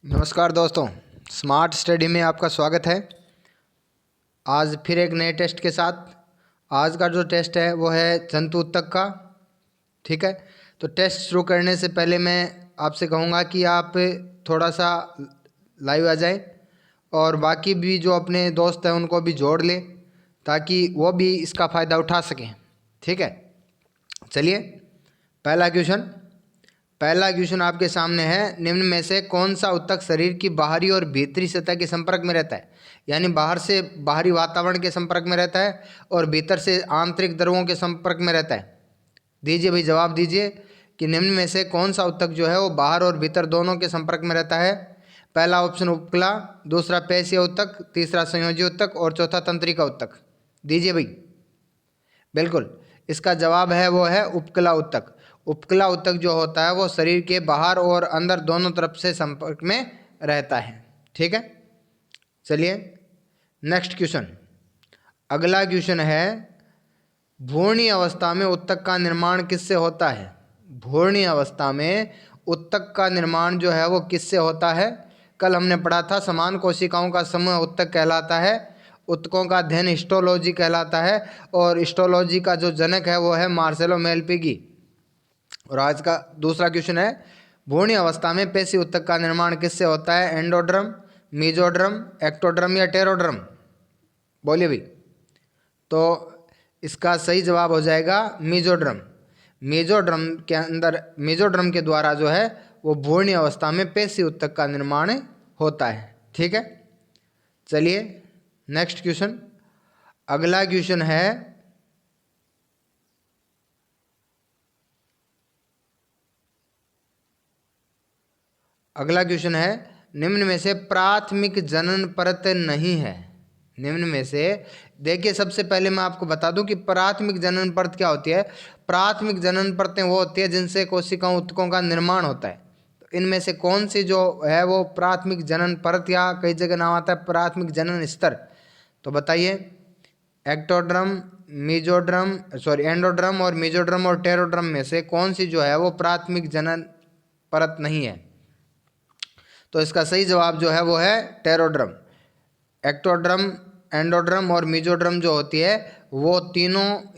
नमस्कार दोस्तों, smart study में आपका स्वागत है। आज फिर एक नए टेस्ट के साथ। आज का जो टेस्ट है वो है जंतु ऊतक का। ठीक है, तो टेस्ट शुरू करने से पहले मैं आपसे कहूँगा कि आप थोड़ा सा लाइव आ जाएं और बाकी भी जो अपने दोस्त हैं उनको भी जोड़ लें ताकि वो भी इसका फ़ायदा उठा सकें। ठीक है, चलिए पहला क्वेश्चन आपके सामने है। निम्न में से कौन सा ऊतक शरीर की बाहरी और भीतरी सतह के संपर्क में रहता है? यानी बाहर से बाहरी वातावरण के संपर्क में रहता है और भीतर से आंतरिक द्रवों के संपर्क में रहता है। दीजिए भाई, जवाब दीजिए कि निम्न में से कौन सा ऊतक जो है वो बाहर और भीतर दोनों के संपर्क में रहता है। पहला ऑप्शन उपकला, दूसरा पेशीय ऊतक, तीसरा संयोजी ऊतक और चौथा तंत्रिका ऊतक। दीजिए भाई। बिल्कुल, इसका जवाब है वो है उपकला ऊतक। उपकला ऊतक जो होता है वो शरीर के बाहर और अंदर दोनों तरफ से संपर्क में रहता है। ठीक है, चलिए नेक्स्ट क्वेश्चन। अगला क्वेश्चन है, भ्रूणीय अवस्था में ऊतक का निर्माण किससे होता है? भ्रूणीय अवस्था में ऊतक का निर्माण जो है वो किससे होता है? कल हमने पढ़ा था समान कोशिकाओं का समूह ऊतक कहलाता है, ऊतकों का अध्ययन हिस्टोलॉजी कहलाता है और हिस्टोलॉजी का जो जनक है वो है मार्सेलो मेलपिगी। और आज का दूसरा क्वेश्चन है, भ्रूणीय अवस्था में पेशी ऊतक का निर्माण किससे होता है? एंडोड्रम, मीजोड्रम, एक्टोड्रम या टेरोड्रम? बोलिए भाई। तो इसका सही जवाब हो जाएगा मीजोड्रम। मीजोड्रम के द्वारा जो है वो भ्रूणीय अवस्था में पेशी ऊतक का निर्माण होता है। ठीक है, चलिए नेक्स्ट क्वेश्चन। अगला क्वेश्चन है, निम्न में से प्राथमिक जनन परत नहीं है। निम्न में से देखिए, सबसे पहले मैं आपको बता दूं कि प्राथमिक जनन परत क्या होती है। प्राथमिक जनन परतें वो होती है जिनसे कोशिकाओं ऊतकों का निर्माण होता है। तो इनमें से कौन सी जो है वो प्राथमिक जनन परत, या कई जगह नाम आता है प्राथमिक जनन स्तर, तो बताइए। एक्टोड्रम, एंडोड्रम और मीजोड्रम और टेरोड्रम में से कौन सी जो है वो प्राथमिक जनन परत नहीं है? तो इसका सही जवाब जो है वो है टेरोड्रम। एक्टोड्रम, एंडोड्रम और मीजोड्रम जो होती है वो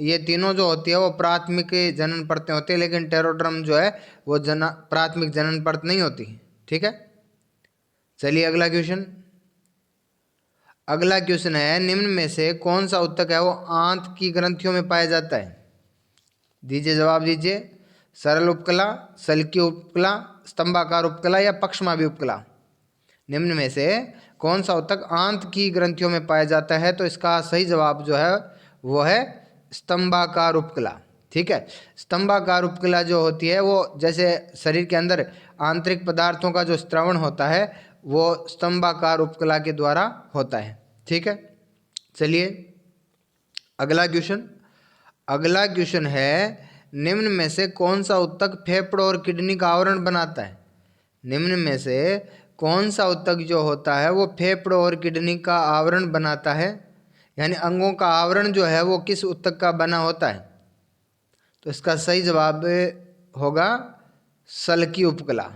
ये तीनों जो होती है वो प्राथमिक जनन परतें होती है, लेकिन टेरोड्रम जो है वो प्राथमिक जनन परत नहीं होती। ठीक है, चलिए अगला क्वेश्चन है, निम्न में से कौन सा ऊतक है वो आंत की ग्रंथियों में पाया जाता है? दीजिए, जवाब दीजिए। सरल उपकला, सल्की उपकला, स्तंभाकार उपकला या पक्षमाभी उपकला? निम्न में से कौन सा ऊतक आंत की ग्रंथियों में पाया जाता है? तो इसका सही जवाब जो है वो है स्तंभाकार उपकला। ठीक है, स्तंभाकार उपकला जो होती है वो जैसे शरीर के अंदर आंतरिक पदार्थों का जो स्त्रवण होता है वो स्तंभाकार उपकला के द्वारा होता है। ठीक है, चलिए अगला क्वेश्चन है, निम्न में से कौन सा ऊतक फेफड़ों और किडनी का आवरण बनाता है? निम्न में से कौन सा ऊतक जो होता है वो फेफड़ों और किडनी का आवरण बनाता है? यानी अंगों का आवरण जो है वो किस ऊतक का बना होता है? तो इसका सही जवाब होगा सल्की उपकला।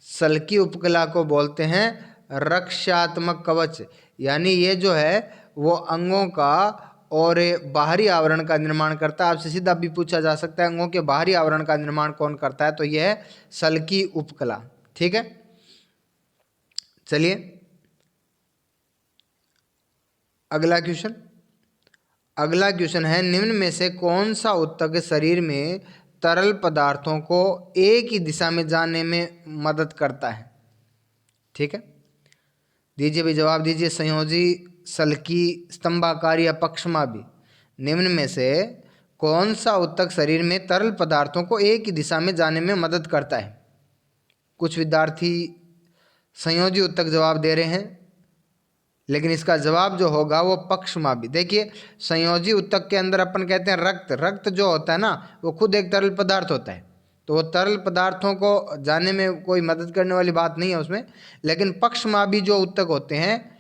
सल्की उपकला को बोलते हैं रक्षात्मक कवच। यानी ये जो है वो अंगों का और बाहरी आवरण का निर्माण करता है। आपसे सीधा भी पूछा जा सकता है अंगों के बाहरी आवरण का निर्माण कौन करता है, तो यह है सल्की उपकला। ठीक है, चलिए अगला क्वेश्चन है, निम्न में से कौन सा ऊतक शरीर में तरल पदार्थों को एक ही दिशा में जाने में मदद करता है? ठीक है, दीजिए भी, जवाब दीजिए। संयोजी, सल्की, स्तंभाकार या पक्षमाभी? निम्न में से कौन सा ऊतक शरीर में तरल पदार्थों को एक ही दिशा में जाने में मदद करता है? कुछ विद्यार्थी संयोजी ऊतक जवाब दे रहे हैं, लेकिन इसका जवाब जो होगा वो पक्षमाभी। देखिए, संयोजी ऊतक के अंदर अपन कहते हैं रक्त जो होता है ना वो खुद एक तरल पदार्थ होता है, तो वो तरल पदार्थों को जाने में कोई मदद करने वाली बात नहीं है उसमें। लेकिन पक्षमाभी जो ऊतक होते हैं,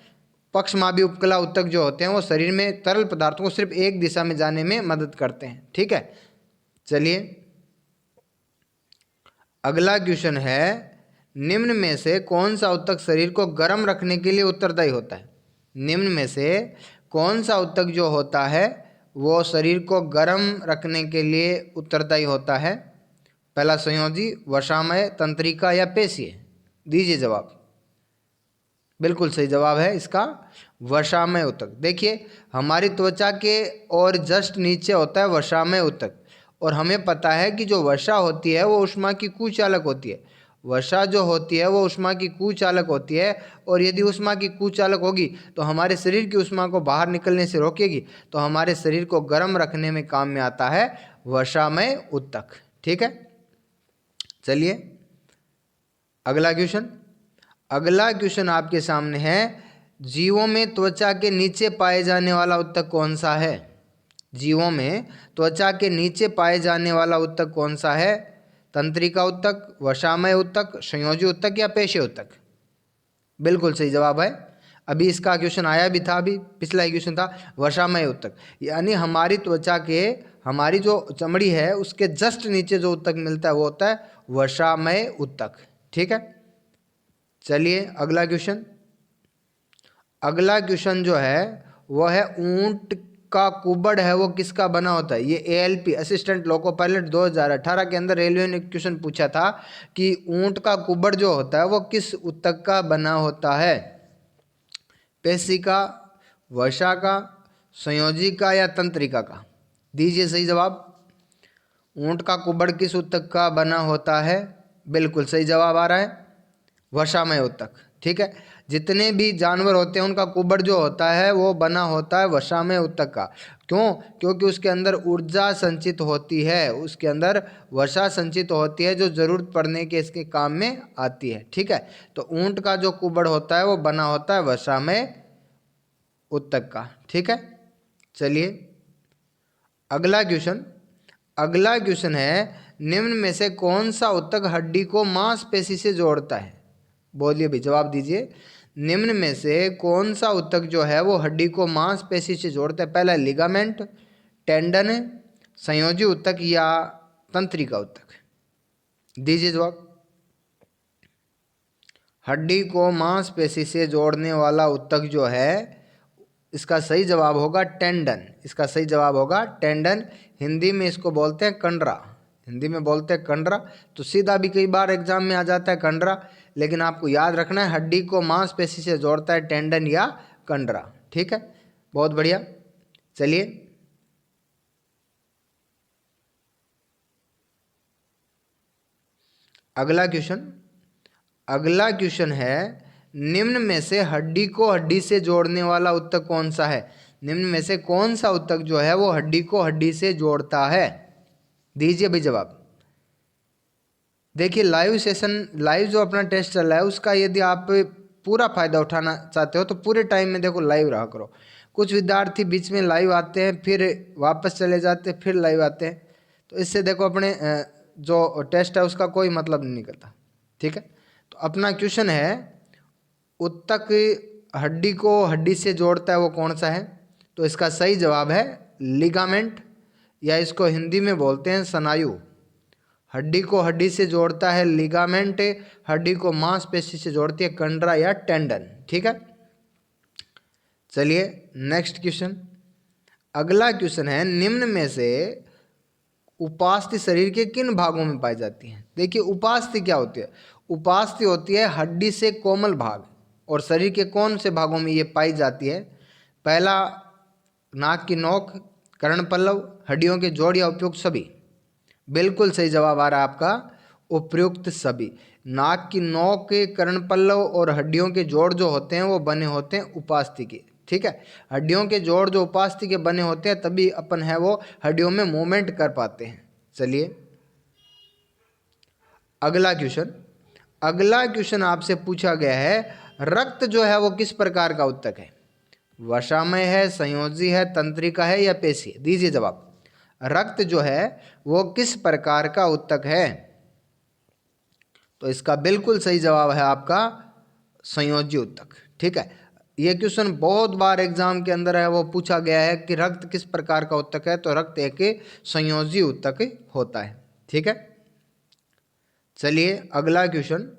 पक्षमाभी उपकला ऊतक जो होते हैं वो शरीर में तरल पदार्थों को सिर्फ एक दिशा में जाने में मदद करते हैं। ठीक है, चलिए अगला क्वेश्चन है, निम्न में से कौन सा ऊतक शरीर को गर्म रखने के लिए उत्तरदायी होता है? निम्न में से कौन सा ऊतक जो होता है वो शरीर को गर्म रखने के लिए उत्तरदायी होता है? पहला संयोजी, वसामय, तंत्रिका या पेशीय? दीजिए जवाब। बिल्कुल सही जवाब है इसका वसामय ऊतक। देखिए हमारी त्वचा के और जस्ट नीचे होता है वसामय ऊतक, और हमें पता है कि जो वसा होती है वो ऊष्मा की कुचालक होती है। वसा जो होती है वो ऊष्मा की कुचालक होती है, और यदि ऊष्मा की कुचालक होगी तो हमारे शरीर की ऊष्मा को बाहर निकलने से रोकेगी, तो हमारे शरीर को गर्म रखने में काम में आता है वसामय ऊतक। ठीक है, चलिए अगला क्वेश्चन। अगला क्वेश्चन आपके सामने है, जीवों में त्वचा के नीचे पाए जाने वाला ऊतक कौन सा है? जीवों में त्वचा के नीचे पाए जाने वाला ऊतक कौन सा है? तंत्रिका ऊतक, वसामय ऊतक, संयोजी ऊतक या पेशीय ऊतक? बिल्कुल सही जवाब है। अभी इसका क्वेश्चन आया भी था, अभी पिछला ही क्वेश्चन था वसामय ऊतक। यानी हमारी त्वचा के, हमारी जो चमड़ी है उसके जस्ट नीचे जो ऊतक मिलता है वो होता है वसामय ऊतक। ठीक है, चलिए अगला क्वेश्चन। अगला क्वेश्चन जो है वो है, ऊंट का कुबड़ है वो किसका बना होता है? ये एएलपी असिस्टेंट लोको पायलट 2018 के अंदर रेलवे ने क्वेश्चन पूछा था कि ऊंट का कुबड़ जो होता है वो किस ऊतक का बना होता है? पेशिका, वसा का, संयोजी का या तंत्रिका का? दीजिए सही जवाब। ऊंट का कुबड़ किस ऊतक का बना होता है? बिल्कुल सही जवाब आ रहा है वसामय ऊतक। ठीक है, जितने भी जानवर होते हैं उनका कुबड़ जो होता है वो बना होता है वसामय ऊतक का। क्यों? क्योंकि उसके अंदर ऊर्जा संचित होती है, उसके अंदर वसा संचित होती है जो जरूरत पड़ने के इसके काम में आती है। ठीक है, तो ऊंट का जो कुबड़ होता है वो बना होता है वसामय ऊतक का। ठीक है, चलिए अगला क्वेश्चन। अगला क्वेश्चन है, निम्न में से कौन सा ऊतक हड्डी को मांसपेशी से जोड़ता है? बोलिए भी, जवाब दीजिए। निम्न में से कौन सा ऊतक जो है वो हड्डी को मांसपेशी से जोड़ता है? पहला लिगामेंट, टेंडन, संयोजी ऊतक या तंत्रिका ऊतक? दीजिए जवाब। हड्डी को मांसपेशी से जोड़ने वाला ऊतक जो है, इसका सही जवाब होगा टेंडन। इसका सही जवाब होगा टेंडन। हिंदी में इसको बोलते हैं कंडरा, हिंदी में बोलते हैं कंडरा। तो सीधा भी कई बार एग्जाम में आ जाता है कंडरा, लेकिन आपको याद रखना है हड्डी को मांसपेशी से जोड़ता है टेंडन या कंडरा। ठीक है, बहुत बढ़िया। चलिए अगला क्वेश्चन। अगला क्वेश्चन है, निम्न में से हड्डी को हड्डी से जोड़ने वाला ऊतक कौन सा है? निम्न में से कौन सा ऊतक जो है वो हड्डी को हड्डी से जोड़ता है? दीजिए भाई जवाब। देखिए लाइव सेशन, लाइव जो अपना टेस्ट चल रहा है उसका यदि आप पूरा फायदा उठाना चाहते हो तो पूरे टाइम में देखो लाइव रहा करो। कुछ विद्यार्थी बीच में लाइव आते हैं फिर वापस चले जाते हैं फिर लाइव आते हैं, तो इससे देखो अपने जो टेस्ट है उसका कोई मतलब नहीं निकलता। ठीक है, तो अपना क्वेश्चन है, ऊतक हड्डी को हड्डी से जोड़ता है वो कौन सा है? तो इसका सही जवाब है लिगामेंट, या इसको हिंदी में बोलते हैं स्नायु। हड्डी को हड्डी से जोड़ता है लिगामेंट, हड्डी को मांसपेशी से जोड़ती है कंडरा या टेंडन। ठीक है, चलिए नेक्स्ट क्वेश्चन। अगला क्वेश्चन है, निम्न में से उपास्थि शरीर के किन भागों में पाई जाती है? देखिए उपास्थि क्या होती है? उपास्थि होती है हड्डी से कोमल भाग, और शरीर के कौन से भागों में ये पाई जाती है? पहला नाक की नोक, कर्णपल्लव, हड्डियों के जोड़ या उपयुक्त सभी? बिल्कुल सही जवाब आ रहा है आपका उपयुक्त सभी। नाक की नोक, कर्णपल्लव और हड्डियों के जोड़ जो होते हैं वो बने होते हैं उपास्थि के। ठीक है, हड्डियों के जोड़ जो उपास्थि के बने होते हैं तभी अपन है वो हड्डियों में मूवमेंट कर पाते हैं। चलिए अगला क्वेश्चन। अगला क्वेश्चन आपसे पूछा गया है, रक्त जो है वो किस प्रकार का ऊतक है? वसामय है, संयोजी है, तंत्रिका है या पेशी? दीजिए जवाब। रक्त जो है वो किस प्रकार का ऊतक है? तो इसका बिल्कुल सही जवाब है आपका संयोजी ऊतक। ठीक है, ये क्वेश्चन बहुत बार एग्जाम के अंदर है वो पूछा गया है कि रक्त किस प्रकार का ऊतक है, तो रक्त एक संयोजी ऊतक होता है। ठीक है, चलिए अगला क्वेश्चन।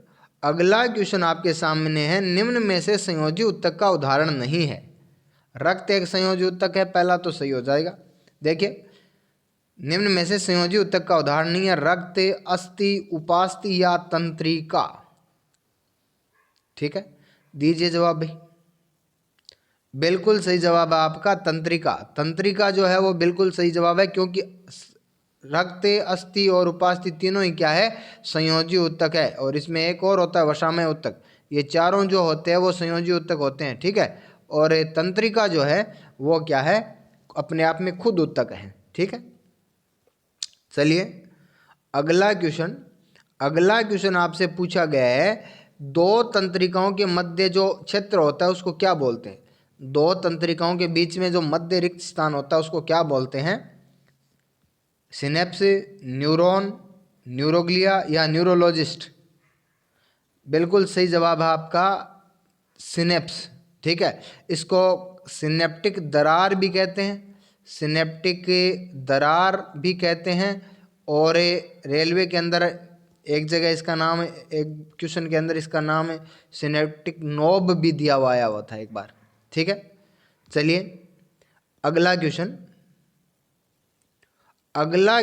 अगला क्वेश्चन आपके सामने है, निम्न में से संयोजी उत्तक का उदाहरण नहीं है। रक्त एक संयोजी उत्तक है, पहला तो सही हो जाएगा। देखिए, निम्न में से संयोजी उत्तक का उदाहरण नहीं है रक्त, अस्थि, उपास्थि या तंत्रिका। ठीक है, दीजिए जवाब भाई। बिल्कुल सही जवाब है आपका तंत्रिका। तंत्रिका जो है वो बिल्कुल सही जवाब है, क्योंकि रक्त, अस्थि और उपास्थि तीनों ही क्या है, संयोजी उत्तक है। और इसमें एक और होता है वशामय उत्तक। ये चारों जो होते हैं वो संयोजी उत्तक होते हैं। ठीक है, और तंत्रिका जो है वो क्या है, अपने आप में खुद उत्तक है। ठीक है, चलिए अगला क्वेश्चन आपसे पूछा गया है, दो तंत्रिकाओं के मध्य जो क्षेत्र होता है उसको क्या बोलते हैं? दो तंत्रिकाओं के बीच में जो मध्य रिक्त स्थान होता है उसको क्या बोलते हैं? सिनेप्स, न्यूरॉन, न्यूरोग्लिया या न्यूरोलॉजिस्ट? बिल्कुल सही जवाब है आपका सिनेप्स। ठीक है, इसको सिनेप्टिक दरार भी कहते हैं, सिनेप्टिक दरार भी कहते हैं। और रेलवे के अंदर एक जगह इसका नाम, एक क्वेश्चन के अंदर इसका नाम है सिनेप्टिक नोब भी दिया हुआ आया हुआ था एक बार। ठीक है, चलिए अगला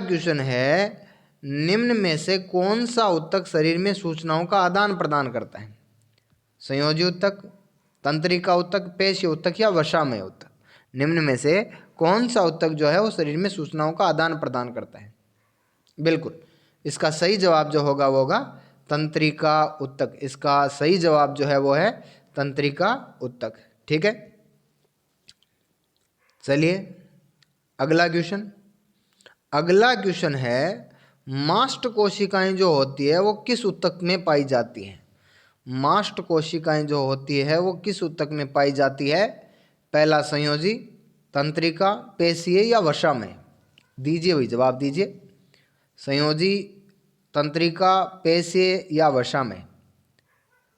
क्वेश्चन है, निम्न में से कौन सा उत्तक शरीर में सूचनाओं का आदान प्रदान करता है? संयोजी उत्तक, तंत्रिका उत्तक, पेशीय उत्तक या वशामय उत्तक? निम्न में से कौन सा उत्तक जो है वो शरीर में सूचनाओं का आदान प्रदान करता है? बिल्कुल, इसका सही जवाब जो होगा वो होगा तंत्रिका उत्तक। इसका सही जवाब जो है वो है तंत्रिका उत्तक। ठीक है, चलिए अगला क्वेश्चन है, मास्ट कोशिकाएं जो होती है वो किस उत्तक में पाई जाती हैं? मास्ट कोशिकाएं जो होती है वो किस उत्तक में पाई जाती है? पहला संयोजी, तंत्रिका, पेशीय या वशामय? दीजिए भाई जवाब दीजिए। संयोजी, तंत्रिका, पेशीय या वशामय?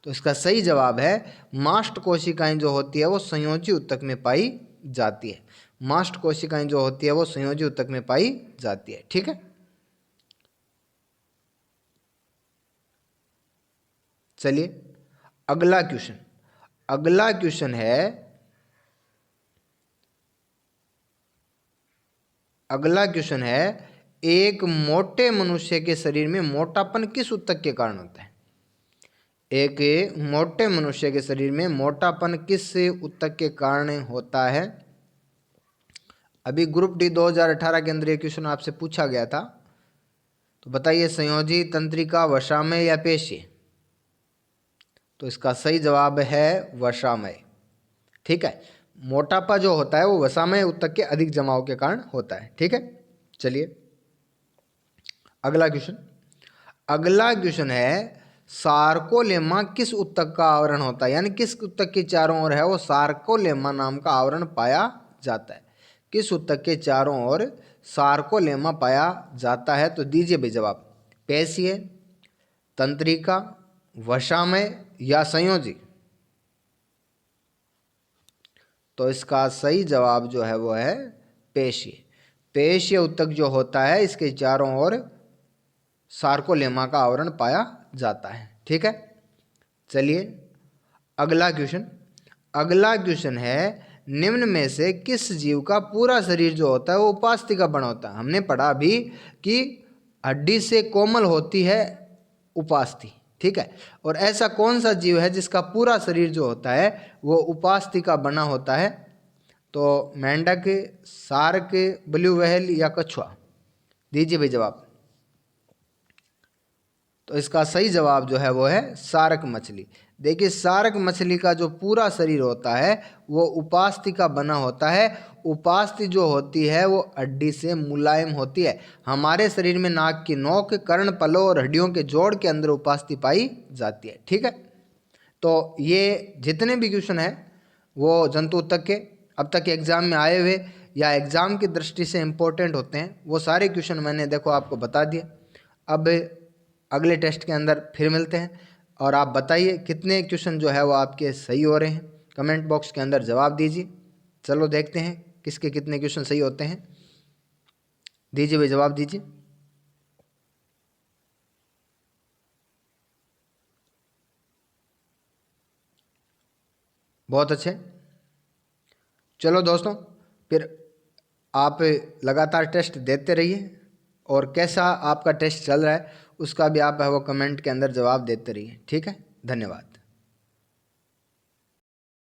तो इसका सही जवाब है मास्ट कोशिकाएं जो होती है वो संयोजी उत्तक में पाई जाती है। मास्ट कोशिकाएं जो होती है वो संयोजी उत्तक में पाई जाती है। ठीक है, चलिए अगला क्वेश्चन है, एक मोटे मनुष्य के शरीर में मोटापन किस उत्तक के कारण होता है? एक मोटे मनुष्य के शरीर में मोटापन किस उत्तक के कारण होता है? अभी ग्रुप डी 2018 के अंदर ये क्वेश्चन आपसे पूछा गया था, तो बताइए संयोजी, तंत्रिका, वशामय या पेशीय? तो इसका सही जवाब है वशामय। ठीक है, मोटापा जो होता है वो वशामय उत्तक के अधिक जमाव के कारण होता है। ठीक है, चलिए अगला क्वेश्चन है, सार्कोलेमा किस उत्तक का आवरण होता है? यानी किस उत्तक के चारों ओर है वो सार्कोलेमा नाम का आवरण पाया जाता है? किस उत्तक के चारों ओर सार्कोलेमा पाया जाता है? तो दीजिए भाई जवाब। पेशीय, तंत्रिका, वशामय या संयोजी? तो इसका सही जवाब जो है वो है पेशीय। पेशीय उत्तक जो होता है इसके चारों ओर सार्कोलेमा का आवरण पाया जाता है। ठीक है, चलिए अगला क्वेश्चन है, निम्न में से किस जीव का पूरा शरीर जो होता है वो उपास्थि का बना होता है? हमने पढ़ा भी कि हड्डी से कोमल होती है उपास्थि। ठीक है, और ऐसा कौन सा जीव है जिसका पूरा शरीर जो होता है वो उपास्थि का बना होता है? तो मेंढक, सार्क, ब्लू व्हेल या कछुआ? दीजिए भाई जवाब। तो इसका सही जवाब जो है वो है सार्क मछली। देखिए, सार्क मछली का जो पूरा शरीर होता है वो उपास्थि का बना होता है। उपास्थि जो होती है वो हड्डी से मुलायम होती है। हमारे शरीर में नाक की नोक, कर्ण, पलों और हड्डियों के जोड़ के अंदर उपास्थि पाई जाती है। ठीक है, तो ये जितने भी क्वेश्चन हैं वो जंतु उत्तक के अब तक एग्जाम में आए हुए या एग्जाम की दृष्टि से इम्पोर्टेंट होते हैं वो सारे क्वेश्चन मैंने देखो आपको बता दिए। अब अगले टेस्ट के अंदर फिर मिलते हैं, और आप बताइए कितने क्वेश्चन जो है वो आपके सही हो रहे हैं, कमेंट बॉक्स के अंदर जवाब दीजिए। चलो देखते हैं किसके कितने क्वेश्चन सही होते हैं। दीजिए भाई जवाब दीजिए। बहुत अच्छे। चलो दोस्तों, फिर आप लगातार टेस्ट देते रहिए और कैसा आपका टेस्ट चल रहा है उसका भी आप वो कमेंट के अंदर जवाब देते रहिए। ठीक है, धन्यवाद।